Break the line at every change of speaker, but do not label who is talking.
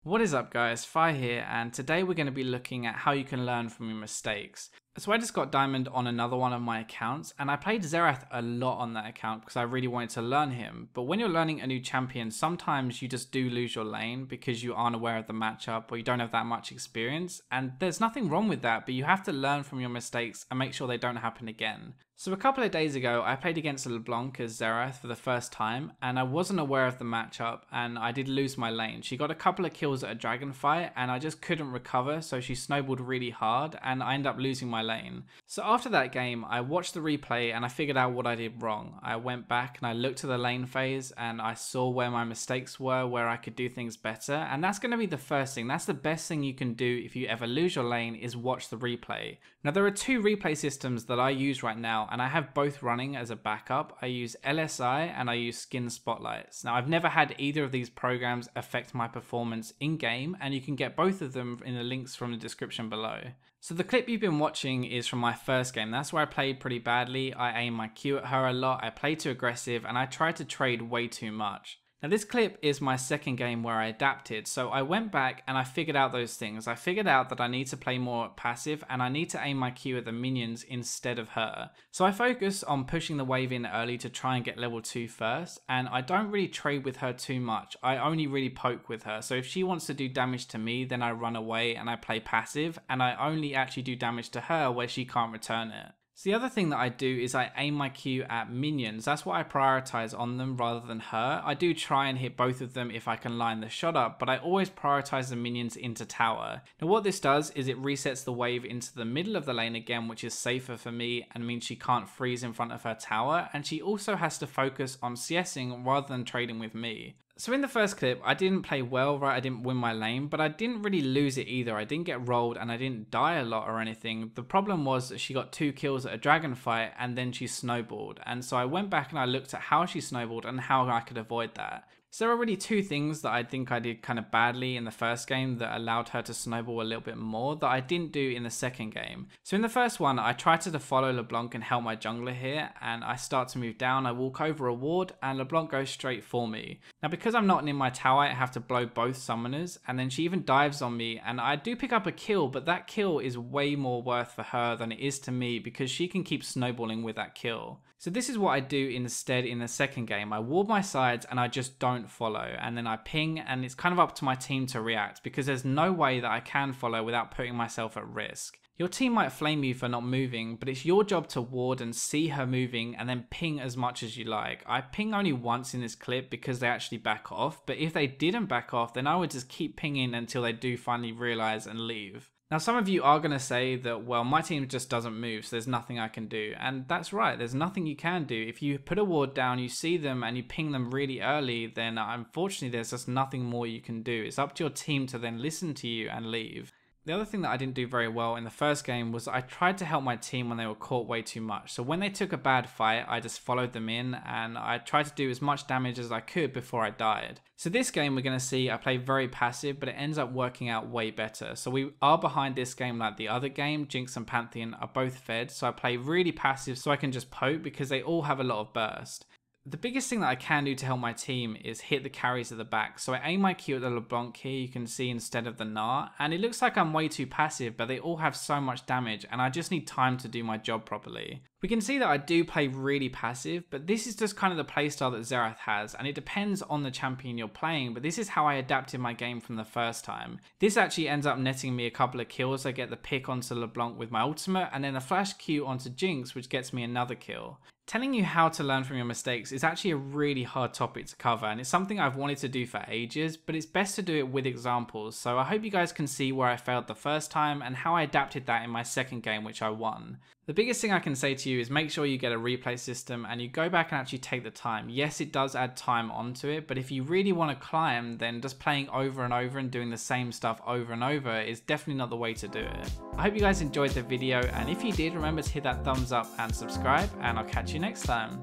What is up guys, Fi here, and today we're going to be looking at how you can learn from your mistakes. So I just got diamond on another one of my accounts, and I played Xerath a lot on that account because I really wanted to learn him. But when you're learning a new champion, sometimes you just do lose your lane because you aren't aware of the matchup or you don't have that much experience, and there's nothing wrong with that, but you have to learn from your mistakes and make sure they don't happen again. So a couple of days ago, I played against LeBlanc as Xerath for the first time, and I wasn't aware of the matchup, and I did lose my lane. She got a couple of kills at a dragon fight, and I just couldn't recover, so she snowballed really hard, and I ended up losing my lane. So after that game, I watched the replay, and I figured out what I did wrong. I went back, and I looked at the lane phase, and I saw where my mistakes were, where I could do things better, and that's going to be the first thing. That's the best thing you can do if you ever lose your lane, is watch the replay. Now there are two replay systems that I use right now, and I have both running as a backup. I use LSI and I use skin spotlights. Now I've never had either of these programs affect my performance in game, and you can get both of them in the links from the description below. So the clip you've been watching is from my first game. That's where I played pretty badly. I aimed my Q at her a lot, I played too aggressive, and I tried to trade way too much. Now this clip is my second game where I adapted, so I went back and I figured out those things. I figured out that I need to play more passive and I need to aim my Q at the minions instead of her. So I focus on pushing the wave in early to try and get level 2 first, and I don't really trade with her too much. I only really poke with her, so if she wants to do damage to me, then I run away and I play passive, and I only actually do damage to her where she can't return it. So the other thing that I do is I aim my Q at minions. That's what I prioritize on them rather than her. I do try and hit both of them if I can line the shot up, but I always prioritize the minions into tower. Now what this does is it resets the wave into the middle of the lane again, which is safer for me and means she can't freeze in front of her tower, and she also has to focus on CSing rather than trading with me. So in the first clip, I didn't play well, right? I didn't win my lane, but I didn't really lose it either. I didn't get rolled and I didn't die a lot or anything. The problem was that she got 2 kills at a dragon fight and then she snowballed. And so I went back and I looked at how she snowballed and how I could avoid that. So there are really two things that I think I did kind of badly in the first game that allowed her to snowball a little bit more that I didn't do in the second game. So in the first one, I tried to follow LeBlanc and help my jungler here, and I start to move down, I walk over a ward, and LeBlanc goes straight for me. Now because I'm not in my tower, I have to blow both summoners, and then she even dives on me, and I do pick up a kill, but that kill is way more worth for her than it is to me because she can keep snowballing with that kill. So this is what I do instead in the second game. I ward my sides and I just don't follow, and then I ping, and it's kind of up to my team to react because there's no way that I can follow without putting myself at risk. Your team might flame you for not moving, but it's your job to ward and see her moving and then ping as much as you like. I ping only once in this clip because they actually back off, but if they didn't back off, then I would just keep pinging until they do finally realize and leave. Now some of you are going to say that, well, my team just doesn't move, so there's nothing I can do. And that's right, there's nothing you can do. If you put a ward down, you see them and you ping them really early, then unfortunately there's just nothing more you can do. It's up to your team to then listen to you and leave. The other thing that I didn't do very well in the first game was I tried to help my team when they were caught way too much. So when they took a bad fight, I just followed them in and I tried to do as much damage as I could before I died. So this game we're going to see I play very passive, but it ends up working out way better. So we are behind this game like the other game. Jinx and Pantheon are both fed, so I play really passive so I can just poke because they all have a lot of burst. The biggest thing that I can do to help my team is hit the carries at the back. So I aim my Q at the LeBlanc here, you can see, instead of the Gnar, and it looks like I'm way too passive, but they all have so much damage and I just need time to do my job properly. We can see that I do play really passive, but this is just kind of the playstyle that Xerath has, and it depends on the champion you're playing, but this is how I adapted my game from the first time. This actually ends up netting me a couple of kills. I get the pick onto LeBlanc with my ultimate, and then a flash Q onto Jinx, which gets me another kill. Telling you how to learn from your mistakes is actually a really hard topic to cover, and it's something I've wanted to do for ages, but it's best to do it with examples, so I hope you guys can see where I failed the first time and how I adapted that in my second game, which I won. The biggest thing I can say to you is make sure you get a replay system and you go back and actually take the time. Yes, it does add time onto it, but if you really want to climb, then just playing over and over and doing the same stuff over and over is definitely not the way to do it. I hope you guys enjoyed the video, and if you did, remember to hit that thumbs up and subscribe, and I'll catch you next time.